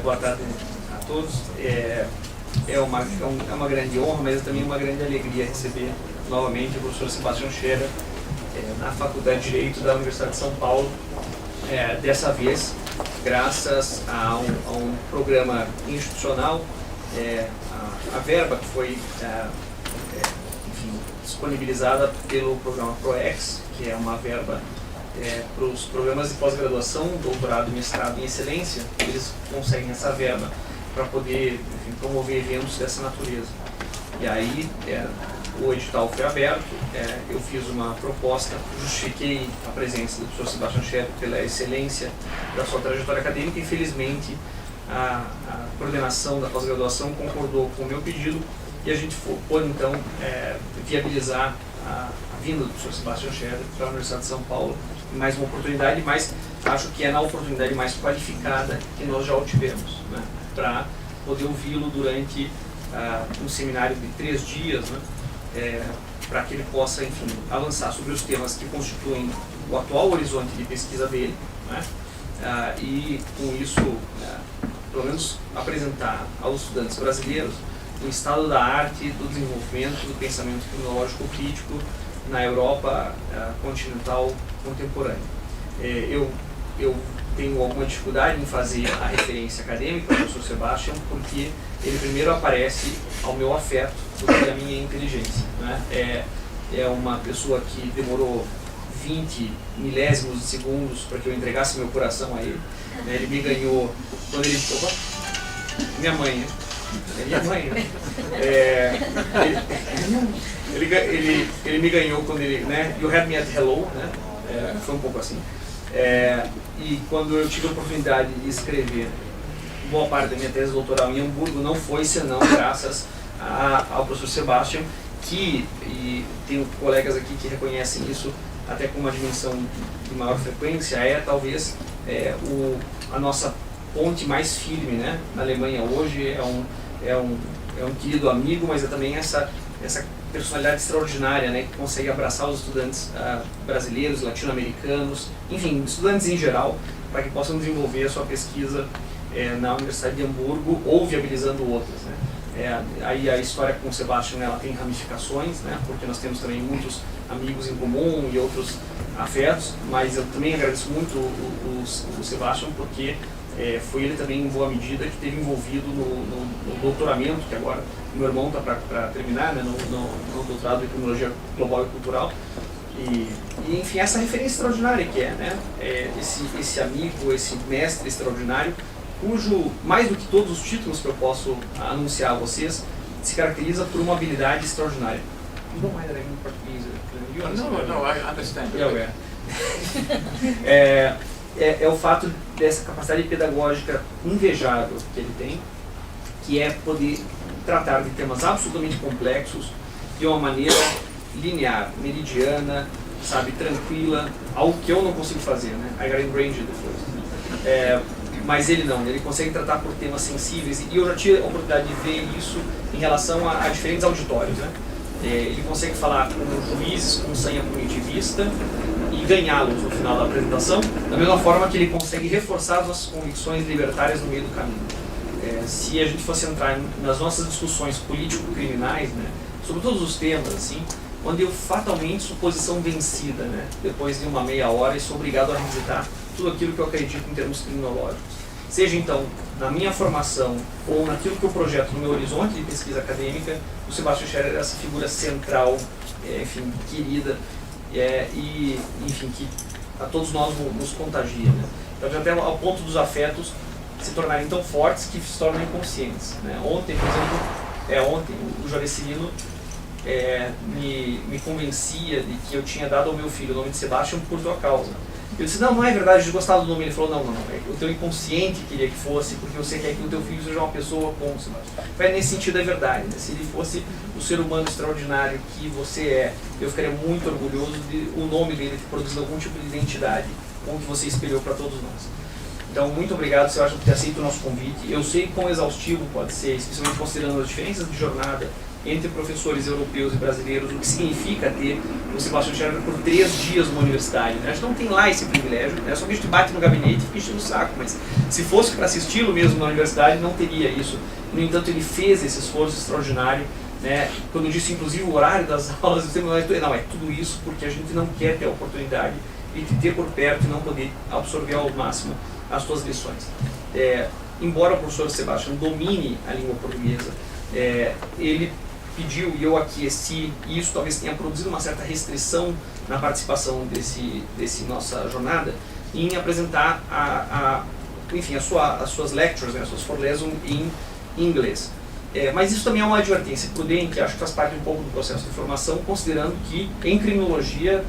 Boa tarde a todos. É uma grande honra, mas também uma grande alegria receber novamente o professor Sebastian Scheerer na Faculdade de Direito da Universidade de São Paulo, dessa vez graças a um programa institucional, a verba que foi disponibilizada pelo programa ProEx, que é uma verba para os programas de pós-graduação, doutorado e mestrado em excelência. Eles conseguem essa verba para poder promover eventos dessa natureza. E aí o edital foi aberto, eu fiz uma proposta, justifiquei a presença do professor Sebastian Scheerer pela excelência da sua trajetória acadêmica. Infelizmente, a coordenação da pós-graduação concordou com o meu pedido e a gente pôde então viabilizar a vinda do professor Sebastian Scheerer para a Universidade de São Paulo. Mais uma oportunidade, mas acho que é na oportunidade mais qualificada que nós já obtivemos, né, para poder ouvi-lo durante um seminário de 3 dias, né, para que ele possa, enfim, avançar sobre os temas que constituem o atual horizonte de pesquisa dele, né, e com isso, pelo menos apresentar aos estudantes brasileiros o estado da arte, do desenvolvimento do pensamento criminológico crítico na Europa continental contemporânea. Eu tenho alguma dificuldade em fazer a referência acadêmica do professor Sebastian, porque ele primeiro aparece ao meu afeto do que à minha inteligência, né? É uma pessoa que demorou 20 milésimos de segundos para que eu entregasse meu coração a ele, né? Ele me ganhou quando ele... Opa! Minha mãe, né? É minha mãe, né? Ele me ganhou quando ele, né? You had me at hello, né? Foi um pouco assim. E quando eu tive a oportunidade de escrever boa parte da minha tese doutoral em Hamburgo, não foi senão graças ao professor Sebastian, e tenho colegas aqui que reconhecem isso até com uma dimensão de maior frequência, talvez a nossa ponte mais firme, né? Na Alemanha hoje é um querido amigo, mas é também essa personalidade extraordinária, né, que consegue abraçar os estudantes brasileiros, latino-americanos, enfim, estudantes em geral, para que possam desenvolver a sua pesquisa na Universidade de Hamburgo ou viabilizando outras, né. Aí a história com o Sebastian, ela tem ramificações, né, porque nós temos também muitos amigos em comum e outros afetos, mas eu também agradeço muito o Sebastian, porque foi ele também, em boa medida, que esteve envolvido no doutoramento, que agora o meu irmão está para terminar, né, no doutorado em Criminologia Global e Cultural. E enfim, essa referência extraordinária que né, esse amigo, esse mestre extraordinário, cujo, mais do que todos os títulos que eu posso anunciar a vocês, se caracteriza por uma habilidade extraordinária. Não mais era em português. No, I understand. É o fato dessa capacidade pedagógica invejável que ele tem, que é poder tratar de temas absolutamente complexos de uma maneira linear, meridiana, sabe, tranquila, algo que eu não consigo fazer, né? I got enraged depois. Mas ele não, ele consegue tratar por temas sensíveis, e eu já tive a oportunidade de ver isso em relação a diferentes auditórios, né? Ele consegue falar com juízes com sanha punitivista e ganhá-los no final da apresentação, da mesma forma que ele consegue reforçar as nossas convicções libertárias no meio do caminho. Se a gente fosse entrar nas nossas discussões político-criminais, né, sobre todos os temas, assim, onde eu fatalmente sou posição vencida, né, depois de uma meia hora, e sou obrigado a revisitar tudo aquilo que eu acredito em termos criminológicos. Seja então na minha formação ou naquilo que eu projeto no meu horizonte de pesquisa acadêmica, o Sebastian Scheerer é essa figura central, enfim, querida, e enfim, que a todos nós nos contagia, né? Então, até ao ponto dos afetos se tornarem tão fortes que se tornam inconscientes, né? Ontem, por exemplo, o Jorecilino me convencia de que eu tinha dado ao meu filho o nome de Sebastian por tua causa. Eu disse, não é verdade, eu gostava do nome. Ele falou, não, o teu inconsciente queria que fosse, porque você quer que o teu filho seja uma pessoa como Sebastian. Nesse sentido é verdade, né? Se ele fosse o ser humano extraordinário que você eu ficaria muito orgulhoso de o nome dele ter produzido algum tipo de identidade como que você espelhou para todos nós. Então, muito obrigado, Sebastian, por ter aceito o nosso convite. Eu sei quão exaustivo pode ser, especialmente considerando as diferenças de jornada entre professores europeus e brasileiros o que significa ter o Sebastian Scheerer por 3 dias numa universidade. Né? A gente não tem lá esse privilégio, né? Só que a gente bate no gabinete e fica enchendo o saco, mas se fosse para assisti-lo mesmo na universidade, não teria isso. No entanto, ele fez esse esforço extraordinário. Né? Quando eu disse inclusive o horário das aulas, não, é tudo isso porque a gente não quer ter a oportunidade de te ter por perto e não poder absorver ao máximo as suas lições. Embora o professor Sebastian domine a língua portuguesa, ele pediu, e eu aqueci, e isso talvez tenha produzido uma certa restrição na participação desse nossa jornada, em apresentar enfim, as suas lectures, né, as suas Vorlesungen em inglês. Mas isso também é uma advertência prudente, acho que faz parte um pouco do processo de formação, considerando que em criminologia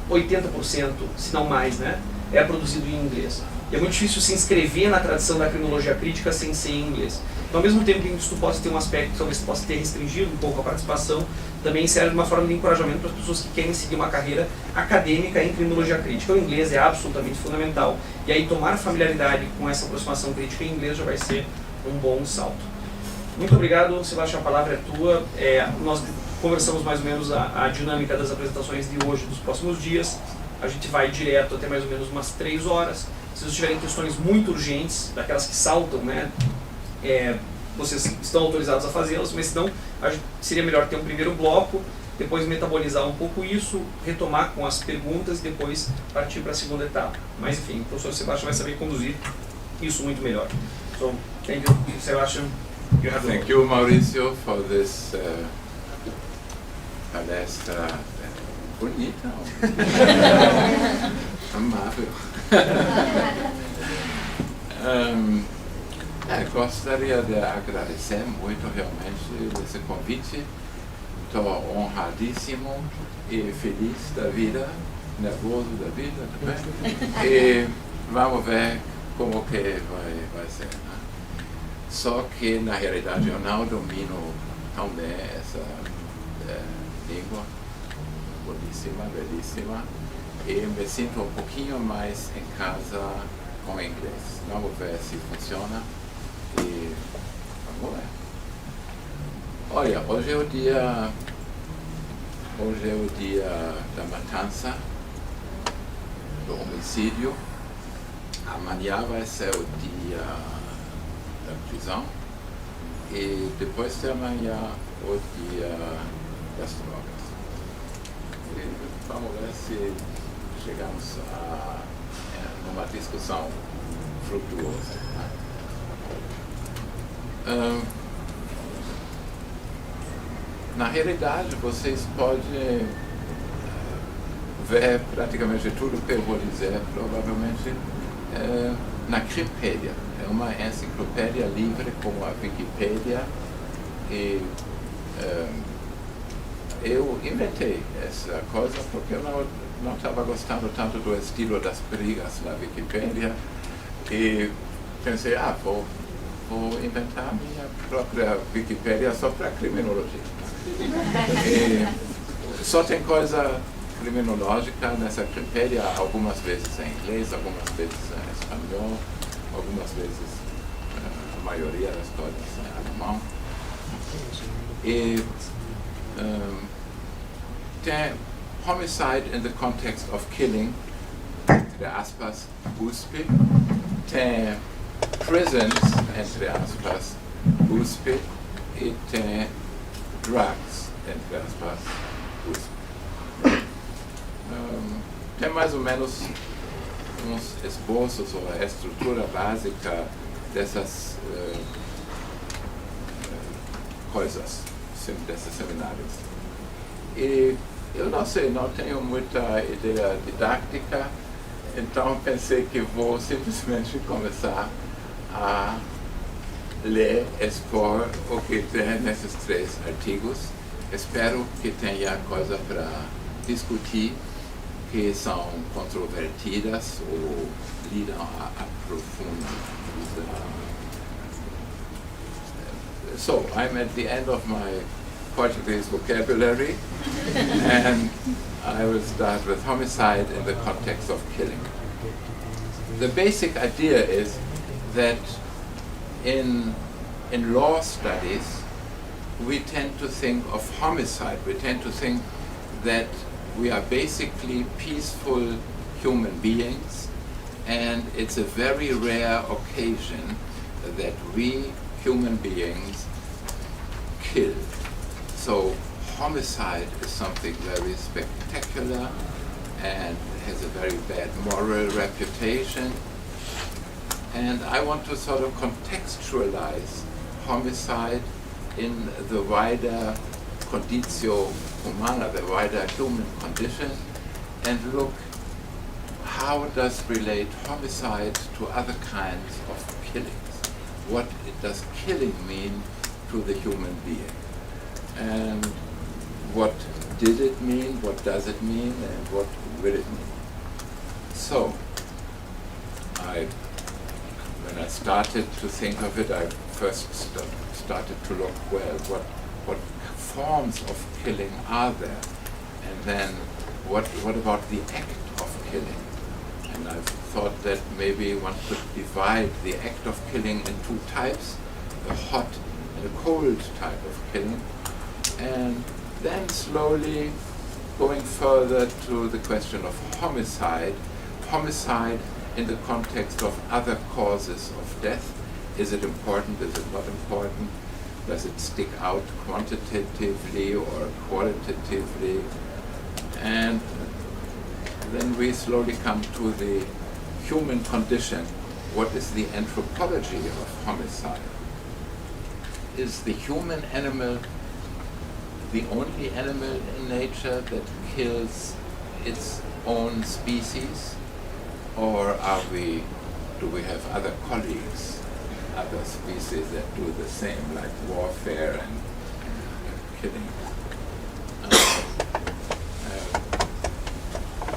80%, se não mais, né, é produzido em inglês. E é muito difícil se inscrever na tradição da criminologia crítica sem ser em inglês. Então, ao mesmo tempo que isso possa ter um aspecto, talvez possa ter restringido um pouco a participação, também serve de uma forma de encorajamento para as pessoas que querem seguir uma carreira acadêmica em criminologia crítica. O inglês é absolutamente fundamental. E aí tomar familiaridade com essa aproximação crítica em inglês já vai ser um bom salto. Muito obrigado, Sebastião, a palavra é tua. Nós conversamos mais ou menos a dinâmica das apresentações de hoje, dos próximos dias. A gente vai direto até mais ou menos umas 3 horas. Se vocês tiverem questões muito urgentes, daquelas que saltam, né, vocês estão autorizados a fazê-las, mas senão seria melhor ter um primeiro bloco, depois metabolizar um pouco isso, retomar com as perguntas e depois partir para a segunda etapa. Mas enfim, o professor Sebastian vai saber conduzir isso muito melhor. So, thank you, Sebastian. Thank you, Mauricio, for this palestra bonita. Amável. Gostaria de agradecer muito realmente esse convite. Estou honradíssimo e feliz da vida, nervoso da vida também. E vamos ver como que vai ser. Né? Só que na realidade eu não domino tão bem essa língua boníssima, belíssima. E me sinto um pouquinho mais em casa com inglês. Vamos ver se funciona e vamos ver. Olha, hoje é o dia da matança, do homicídio. Amanhã vai ser o dia da prisão e depois de amanhã o dia das drogas. E vamos ver se chegamos a uma discussão frutuosa. Na realidade, vocês podem ver praticamente tudo que eu vou dizer, provavelmente, na Crimpédia. É uma enciclopédia livre como a Wikipédia e eu inventei essa coisa porque eu não estava gostando tanto do estilo das brigas na Wikipédia e pensei, vou inventar minha própria Wikipédia só para criminologia. E só tem coisa criminológica nessa Wikipédia, algumas vezes em inglês, algumas vezes em espanhol, algumas vezes a maioria das coisas em alemão. E tem homicide in the context of killing, entre aspas, USP, tem prisons, entre aspas, USP, e tem drugs, entre aspas, USP. Tem mais ou menos uns esboços ou a estrutura básica dessas coisas, desses seminários. E eu não sei, não tenho muita ideia didática, então pensei que vou simplesmente começar a ler, expor o que tem nesses 3 artigos. Espero que tenha coisa para discutir que são controvertidas ou lidam a profundidade. So, I'm at the end of my Portuguese vocabulary, and I will start with homicide in the context of killing. The basic idea is that in law studies, we tend to think of homicide. We tend to think that we are basically peaceful human beings, and it's a very rare occasion that we human beings kill. So homicide is something very spectacular and has a very bad moral reputation. And I want to sort of contextualize homicide in the wider conditio humana, the wider human condition, and look how does relate homicide to other kinds of killings. What does killing mean to the human being? And what did it mean, what does it mean, and what will it mean? So, when I started to think of it, I first started to look, well, what forms of killing are there? And then what about the act of killing? And I thought that maybe one could divide the act of killing in two types, a hot and a cold type of killing, and then slowly going further to the question of homicide in the context of other causes of death. Is it important? Is it not important? Does it stick out quantitatively or qualitatively? And then we slowly come to the human condition. What is the anthropology of homicide? Is the human animal the only animal in nature that kills its own species? Or do we have other colleagues, other species that do the same, like warfare and killing?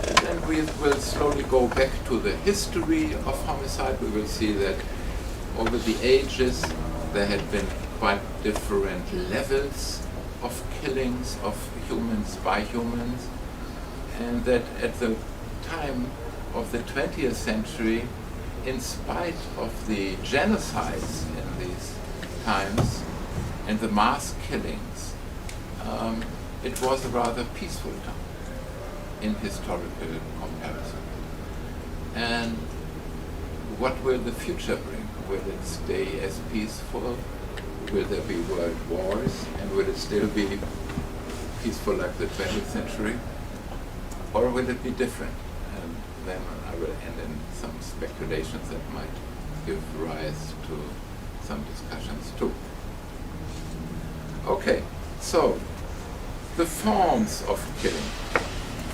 And then we will slowly go back to the history of homicide. We will see that over the ages there had been quite different levels of killings of humans by humans, and that at the time of the 20th century, in spite of the genocides in these times and the mass killings, it was a rather peaceful time in historical comparison. And what will the future bring? Will it stay as peaceful? Will there be world wars? And will it still be peaceful like the 20th century? Or will it be different? And then I will end in some speculations that might give rise to some discussions too. Okay, so the forms of killing.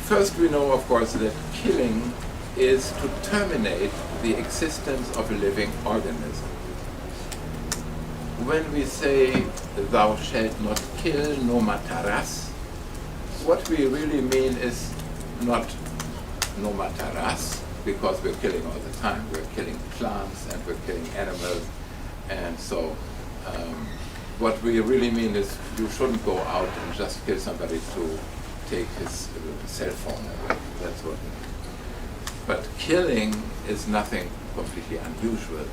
First, we know, of course, that killing is to terminate the existence of a living organism. When we say, thou shalt not kill, no matarás, what we really mean is not no matarás, because we're killing all the time. We're killing plants and we're killing animals. And so what we really mean is you shouldn't go out and just kill somebody to take his cell phone away. That's what we mean. But killing is nothing completely unusual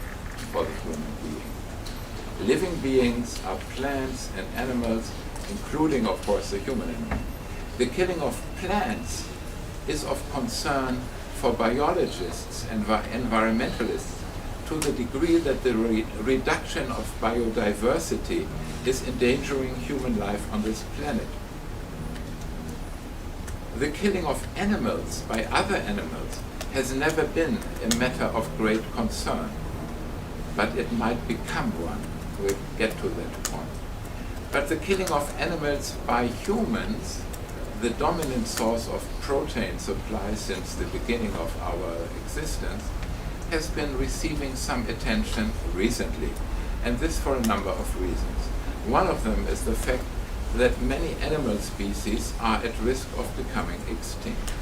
for the human being. Living beings are plants and animals, including, of course, the human animal. The killing of plants is of concern for biologists and environmentalists to the degree that the reduction of biodiversity is endangering human life on this planet. The killing of animals by other animals has never been a matter of great concern, but it might become one. We'll get to that point. But the killing of animals by humans, the dominant source of protein supply since the beginning of our existence, has been receiving some attention recently, and this for a number of reasons. One of them is the fact that many animal species are at risk of becoming extinct.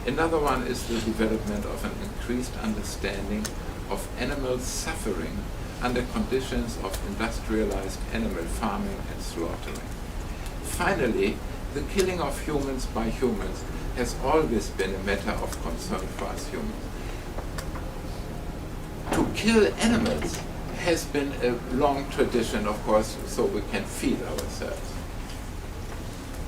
Another one is the development of an increased understanding of animals suffering under conditions of industrialized animal farming and slaughtering. Finally, the killing of humans by humans has always been a matter of concern for us humans. To kill animals has been a long tradition, of course, so we can feed ourselves.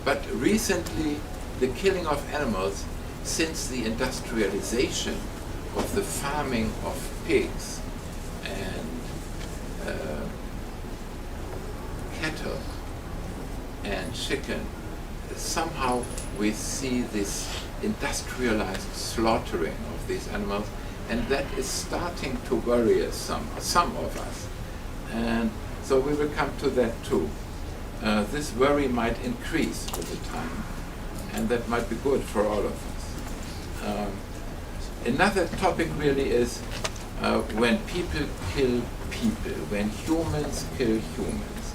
But recently, the killing of animals, since the industrialization of the farming of pigs and cattle and chicken, somehow we see this industrialized slaughtering of these animals, and that is starting to worry us, some of us. And so we will come to that too. This worry might increase over time, and that might be good for all of us. Another topic really is when people kill people, when humans kill humans.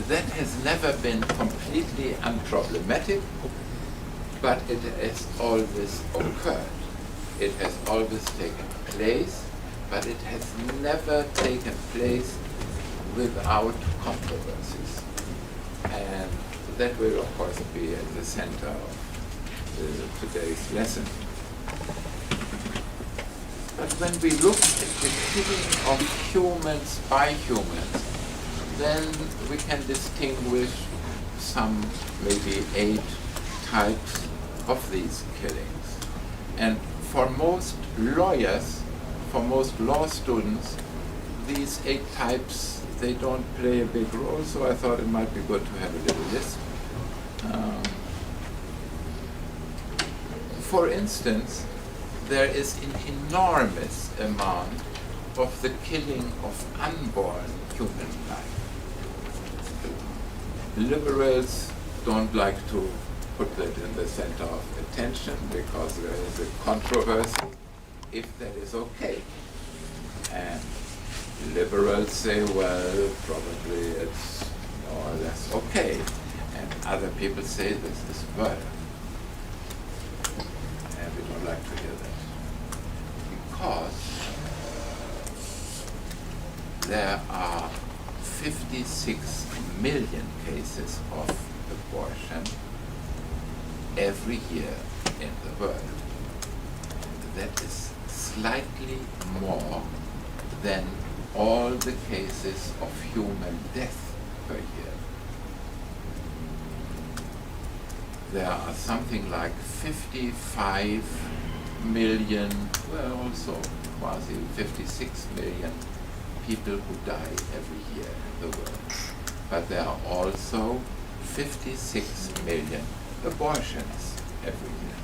That has never been completely unproblematic, but it has always occurred. It has always taken place, but it has never taken place without controversies. And that will, of course, be at the center of today's lesson. But when we look at the killing of humans by humans, then we can distinguish some, maybe 8 types of these killings. And for most lawyers, for most law students, these 8 types, they don't play a big role, so I thought it might be good to have a little list. For instance, there is an enormous amount of the killing of unborn human life. Liberals don't like to put that in the center of attention because there is a controversy if that is okay. And liberals say, well, probably it's more or less okay. And other people say this is murder. And we don't like to hear that. Because there are 56 million cases of abortion every year in the world. That is slightly more than all the cases of human death per year. There are something like 55 million, well, also quasi 56 million people who die every year in the world. But there are also 56 million abortions every year.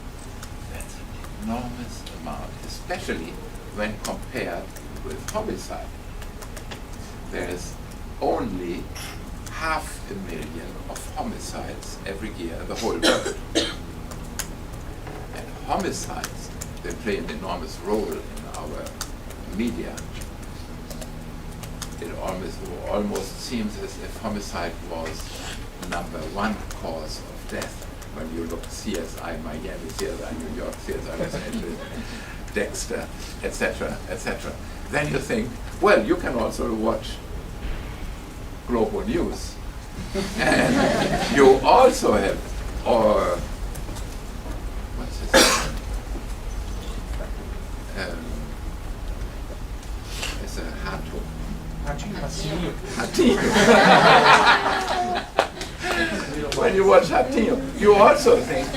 That's an enormous amount, especially when compared with homicide. There is only 500,000 of homicides every year in the whole world. And homicides, they play an enormous role in our media. It almost seems as if homicide was #1 cause of death. When you look CSI Miami, CSI New York, CSI Los Angeles, Dexter, etc., etc. Then you think, well, you can also watch Global News. And you also have, or what's his name? It's a Hato. Hatinho. When you watch Hatinho, you also think,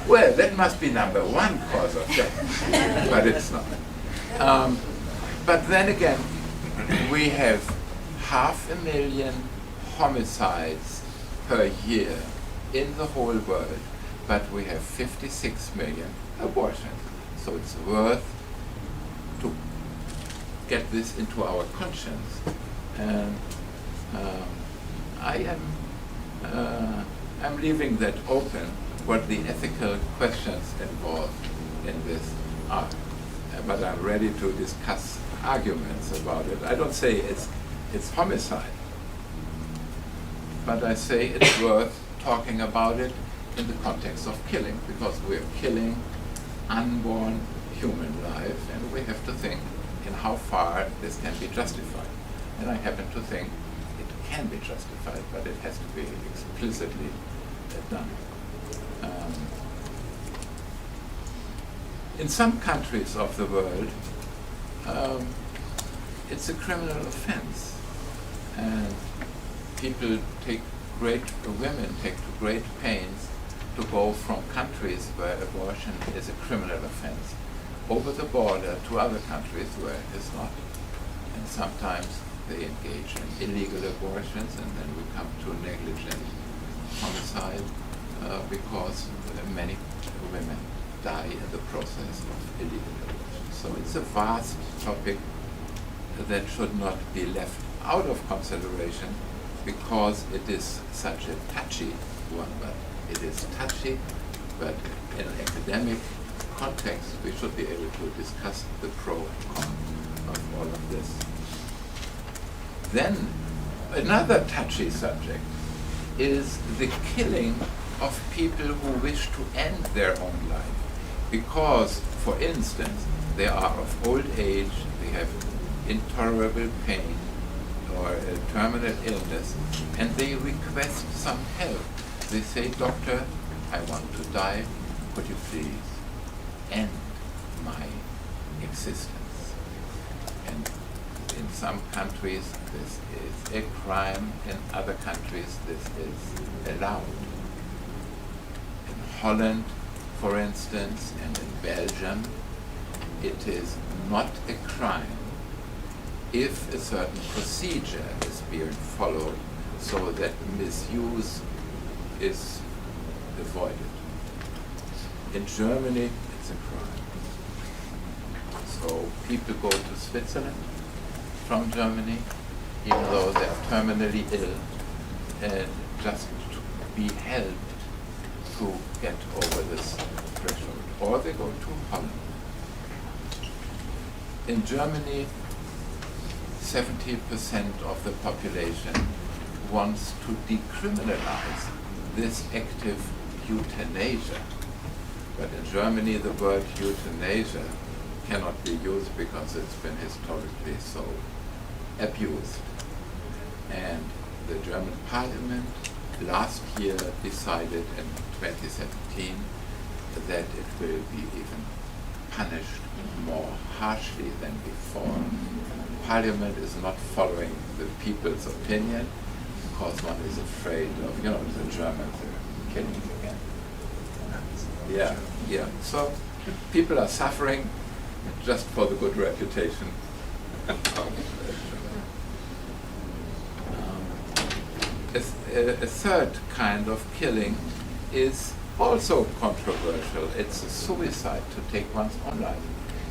well, that must be #1 cause of death. But it's not. But then again, we have 500,000 homicides per year in the whole world, but we have 56 million abortions. So it's worth to get this into our conscience. And I'm leaving that open, what the ethical questions involved in this are. But I'm ready to discuss arguments about it. I don't say it's homicide, but I say it's worth talking about it in the context of killing, because we're killing unborn human life, and we have to think in how far this can be justified. And I happen to think it can be justified, but it has to be explicitly done. In some countries of the world, it's a criminal offense, and women take great pains to go from countries where abortion is a criminal offense over the border to other countries where it is not. And sometimes they engage in illegal abortions, and then we come to negligent homicide because many women die in the process of illegal abortion. So it's a vast topic that should not be left out of consideration because it is such a touchy one. But it is touchy, but in an academic context we should be able to discuss the pro and con of all of this. Then another touchy subject is the killing of people who wish to end their own life because, for instance, they are of old age, they have intolerable pain or a terminal illness, and they request some help. They say, "Doctor, I want to die, could you please end my existence?" And in some countries this is a crime, in other countries this is allowed. In Holland, for instance, and in Belgium, it is not a crime if a certain procedure is being followed so that misuse is avoided. In Germany, it's a crime. So people go to Switzerland from Germany, even though they are terminally ill, and just to be helped to get over this threshold. Or they go to Holland. In Germany, 70% of the population wants to decriminalize this active euthanasia. But in Germany, the word euthanasia cannot be used because it's been historically so abused. And the German parliament last year decided in 2017 that it will be even punished more harshly than before. Parliament is not following the people's opinion because one is afraid of, the Germans are killing again. Yeah. So people are suffering just for the good reputation of a third kind of killing is also controversial. It's a suicide, to take one's own life.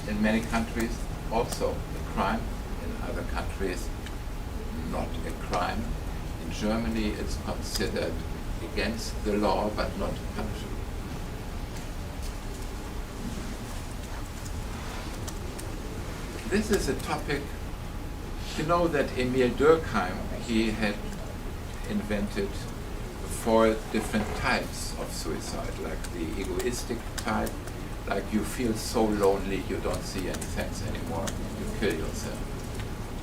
In many countries, also a crime. In other countries, not a crime. In Germany, it's considered against the law, but not punishable. This is a topic, you know that Emil Durkheim, he had invented 4 different types of suicide, like the egoistic type, like you feel so lonely you don't see any sense anymore, you kill yourself.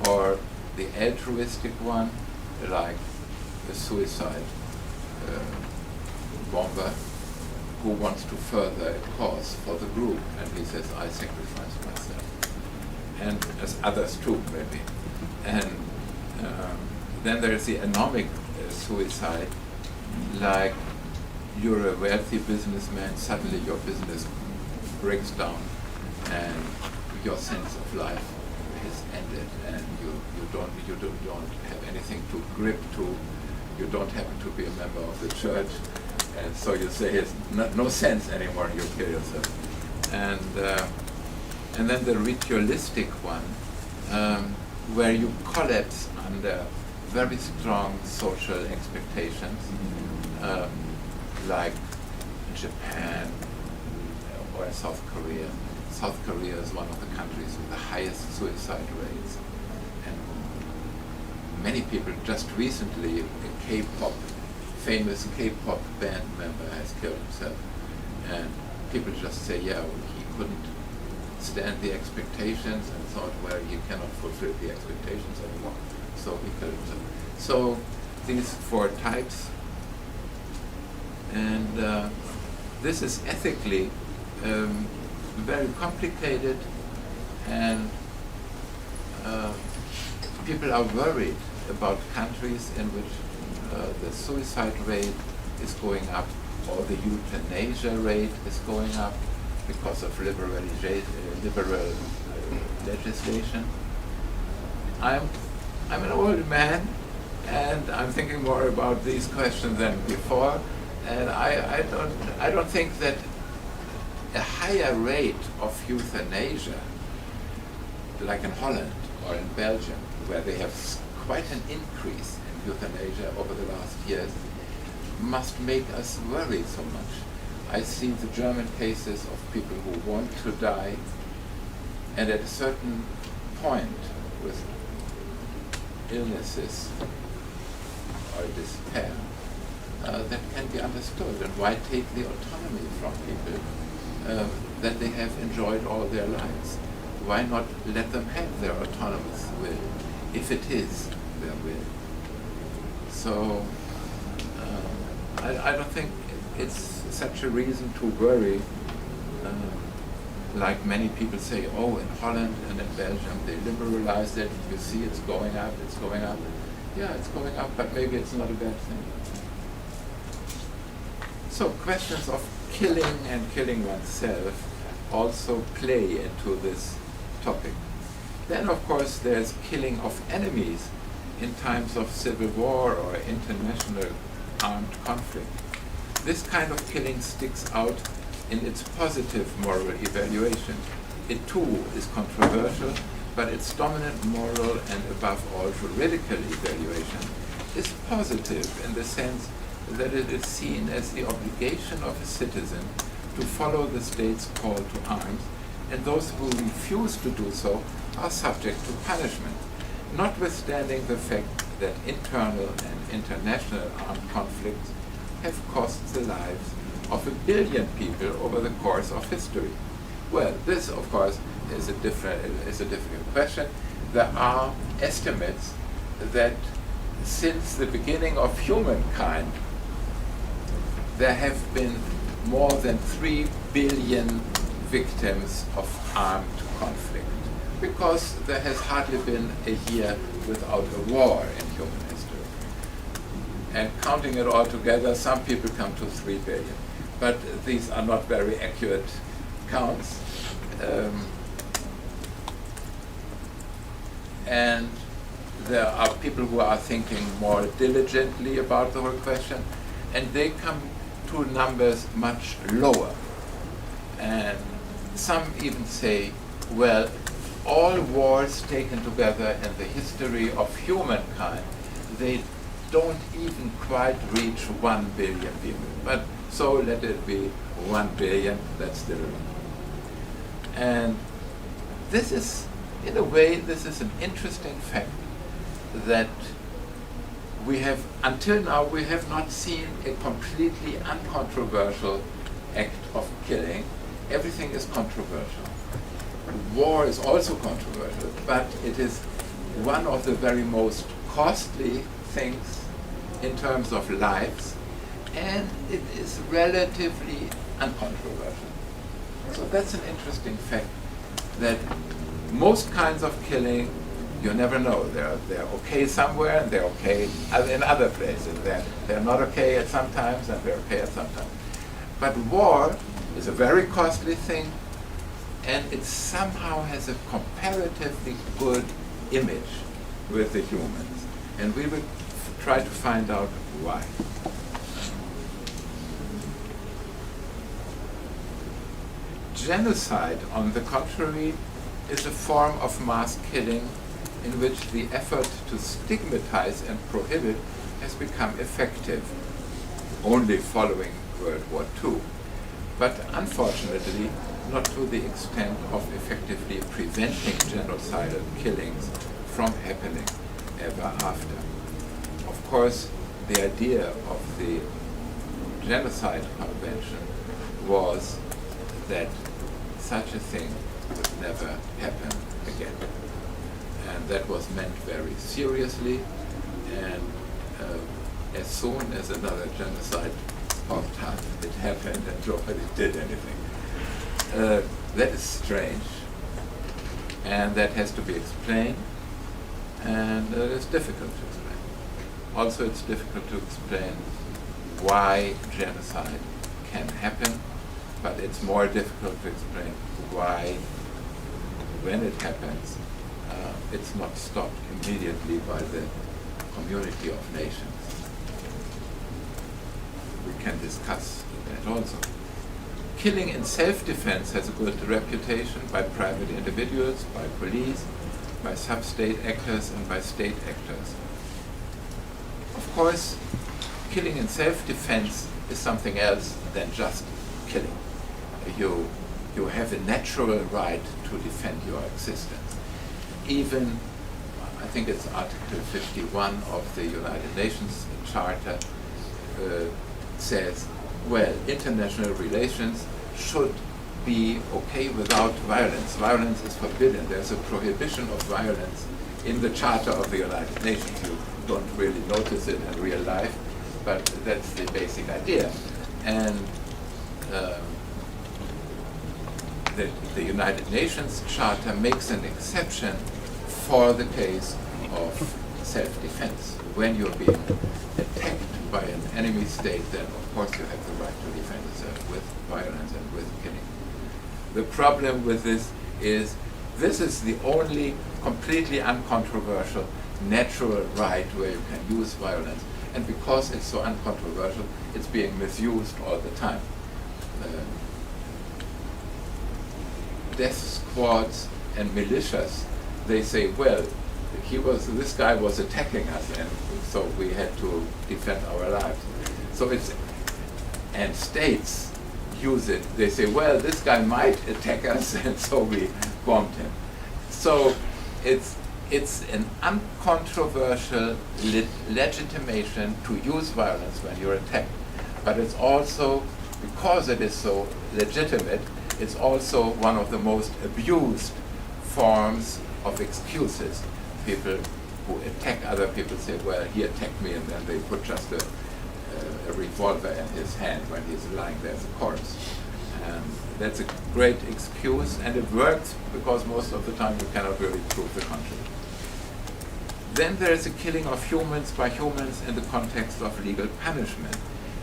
Or the altruistic one, like a suicide bomber who wants to further a cause for the group, and he says, I sacrifice myself. And as others too, maybe. And then there's the anomic suicide, like you're a wealthy businessman, suddenly your business breaks down and your sense of life is ended, and you don't have anything to grip to, you don't happen to be a member of the church, and so you say it's no sense anymore, and you kill yourself. And then the ritualistic one, where you collapse under very strong social expectations, like Japan or South Korea. South Korea is one of the countries with the highest suicide rates. And many people, just recently, a famous K-pop band member has killed himself. And people just say, yeah, he couldn't stand the expectations and thought, well, he cannot fulfill the expectations anymore, so he killed himself. So these 4 types, and this is ethically very complicated, and people are worried about countries in which the suicide rate is going up or the euthanasia rate is going up because of liberal legislation. I'm an old man, and I'm thinking more about these questions than before, and I don't think that a higher rate of euthanasia, like in Holland or in Belgium, where they have quite an increase in euthanasia over the last years, must make us worry so much. I see the German cases of people who want to die, and at a certain point with illnesses or despair, that can be understood. And why take the autonomy from people that they have enjoyed all their lives? Why not let them have their autonomous will, if it is their will? So I don't think it's such a reason to worry, like many people say, oh, in Holland and in Belgium they liberalized it, you see it's going up, it's going up. Yeah, it's going up, but maybe it's not a bad thing. So questions of killing and killing oneself also play into this topic. Then, of course, there's killing of enemies in times of civil war or international armed conflict. This kind of killing sticks out in its positive moral evaluation. It too is controversial, but its dominant moral and above all juridical evaluation is positive in the sense that it is seen as the obligation of a citizen to follow the state's call to arms, and those who refuse to do so are subject to punishment, notwithstanding the fact that internal and international armed conflicts have cost the lives of 1 billion people over the course of history. Well, this, of course, is a difficult question. There are estimates that since the beginning of humankind, there have been more than 3 billion victims of armed conflict, because there has hardly been a year without a war in human history. And counting it all together, some people come to 3 billion. But these are not very accurate counts. And there are people who are thinking more diligently about the whole question, and they come to numbers much lower. And some even say, well, all wars taken together in the history of humankind, they don't even quite reach 1 billion people. But so let it be 1 billion, that's still a lot. And this is, in a way, this is an interesting fact that we have, until now, we have not seen a completely uncontroversial act of killing. Everything is controversial. War is also controversial, but it is one of the very most costly things in terms of lives, and it is relatively uncontroversial. So that's an interesting fact, that most kinds of killing, you never know. They're okay somewhere and they're okay in other places. They're not okay at some times and they're okay at some times. But war is a very costly thing, and it somehow has a comparatively good image with the humans. And we will try to find out why. Genocide, on the contrary, is a form of mass killing in which the effort to stigmatize and prohibit has become effective only following World War II, but unfortunately not to the extent of effectively preventing genocidal killings from happening ever after. Of course, the idea of the Genocide Convention was that such a thing would never happen again. And that was meant very seriously, and as soon as another genocide popped up, it happened and nobody did anything. That is strange, and that has to be explained. and it's difficult to explain. Also, it's difficult to explain why genocide can happen, but it's more difficult to explain why, when it happens, it's not stopped immediately by the community of nations. We can discuss that also. Killing in self-defense has a good reputation by private individuals, by police, by sub-state actors, and by state actors. Of course, killing in self-defense is something else than just killing. You have a natural right to defend your existence. Even, I think it's Article 51 of the United Nations Charter says, well, international relations should be okay without violence. Violence is forbidden. There's a prohibition of violence in the Charter of the United Nations. You don't really notice it in real life, but that's the basic idea. And the United Nations Charter makes an exception for the case of self-defense. When you're being attacked by an enemy state, then of course you have the right to defend yourself with violence and with killing. The problem with this is the only completely uncontroversial natural right where you can use violence. And because it's so uncontroversial, it's being misused all the time. Death squads and militias, they say, well, this guy was attacking us, and so we had to defend our lives. And states use it. They say, well, this guy might attack us, and so we bombed him. So it's an uncontroversial legitimation to use violence when you're attacked. But it's also, because it is so legitimate, it's also one of the most abused forms of excuses. People who attack other people say, well, he attacked me, and then they put just a revolver in his hand when he's lying there as a corpse. And that's a great excuse, and it works because most of the time you cannot really prove the contrary. Then there is a killing of humans by humans in the context of legal punishment.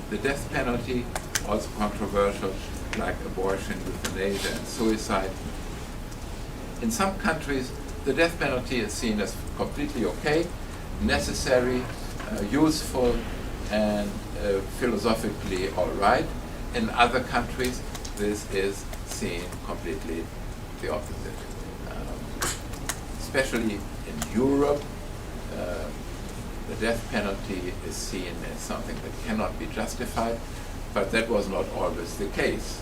The death penalty, also controversial, like abortion, euthanasia, and suicide. In some countries, the death penalty is seen as completely okay, necessary, useful, and philosophically all right. In other countries, this is seen completely the opposite. Especially in Europe, the death penalty is seen as something that cannot be justified, but that was not always the case.